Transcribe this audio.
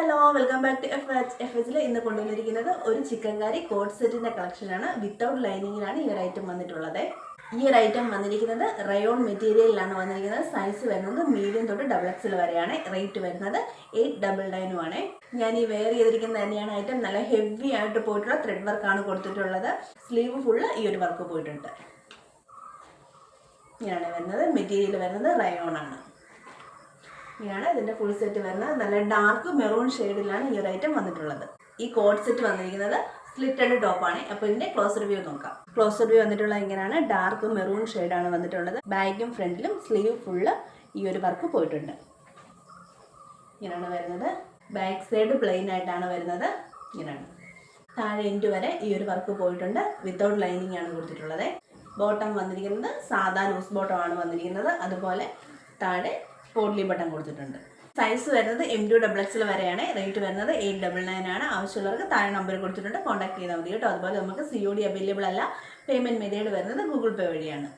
Hello welcome back to F ഇന്ന് കൊണ്ടുവന്നിരിക്കുന്നത് ഒരു ചിക്കൻ കറി കോഡ് സെറ്റിൻ്റെ കളക്ഷനാണ്. വിത്തൗട്ട് ലൈനിങ്ങിലാണ് ഈ ഒരു ഐറ്റം വന്നിട്ടുള്ളത്. ഈ ഒരു ഐറ്റം വന്നിരിക്കുന്നത് റയോൺ മെറ്റീരിയലിലാണ് വന്നിരിക്കുന്നത്. സൈസ് വരുന്നത് മീഡിയം തൊട്ട് XXL വരെയാണ്. റേറ്റ് വരുന്നത് 899 ആണ്. ഞാൻ ഈ വെയർ ചെയ്തിരിക്കുന്നത് തന്നെയാണ് ഐറ്റം. നല്ല ഹെവി ആയിട്ട് പോയിട്ടുള്ള ത്രെഡ് വർക്കാണ് കൊടുത്തിട്ടുള്ളത്. സ്ലീവ് ഫുള്ള് ഈ ഒരു വർക്ക് പോയിട്ടുണ്ട്. ഇങ്ങനെയാണ് വരുന്നത്. മെറ്റീരിയൽ വരുന്നത് റയോൺ ആണ്. ഇങ്ങനെയാണ് ഇതിൻ്റെ ഫുൾ സെറ്റ് വരുന്നത്. നല്ല ഡാർക്ക് മെറൂൺ ഷെയ്ഡിലാണ് ഈ ഒരു ഐറ്റം വന്നിട്ടുള്ളത്. ഈ കോഡ് സെറ്റ് വന്നിരിക്കുന്നത് സ്ലിറ്റഡ് ടോപ്പാണ്. അപ്പോൾ ഇതിൻ്റെ ക്ലോസർ വ്യൂ നോക്കാം. ക്ലോസർ വ്യൂ വന്നിട്ടുള്ളത് ഇങ്ങനെയാണ്. ഡാർക്ക് മെറൂൺ ഷെയ്ഡാണ് വന്നിട്ടുള്ളത്. ബാക്കും ഫ്രണ്ടിലും സ്ലീവ് ഫുള്ള് ഈ ഒരു വർക്ക് പോയിട്ടുണ്ട്. ഇങ്ങനെയാണ് വരുന്നത്. ബാക്ക് സൈഡ് പ്ലെയിൻ ആയിട്ടാണ് വരുന്നത്. ഇങ്ങനെയാണ്. താഴെ എൻഡ് വരെ ഈ ഒരു വർക്ക് പോയിട്ടുണ്ട്. വിത്തൗട്ട് ലൈനിങ് ആണ് കൊടുത്തിട്ടുള്ളത്. ബോട്ടം വന്നിരിക്കുന്നത് സാധാ ലൂസ് ബോട്ടം ആണ് വന്നിരിക്കുന്നത്. അതുപോലെ താഴെ പോട്ട്ലി ബട്ടൺ കൊടുത്തിട്ടുണ്ട്. സൈസ് വരുന്നത് M2XXL വരെയാണ്. റേറ്റ് വരുന്നത് 899 ആണ്. ആവശ്യമുള്ളവർക്ക് താഴെ നമ്പർ കൊടുത്തിട്ടുണ്ട്, കോൺടാക്ട് ചെയ്താൽ മതി കേട്ടോ. അതുപോലെ നമുക്ക് COD അവൈലബിൾ അല്ല. പേയ്മെൻറ്റ് മെത്തേഡ് വരുന്നത് ഗൂഗിൾ പേ വഴിയാണ്.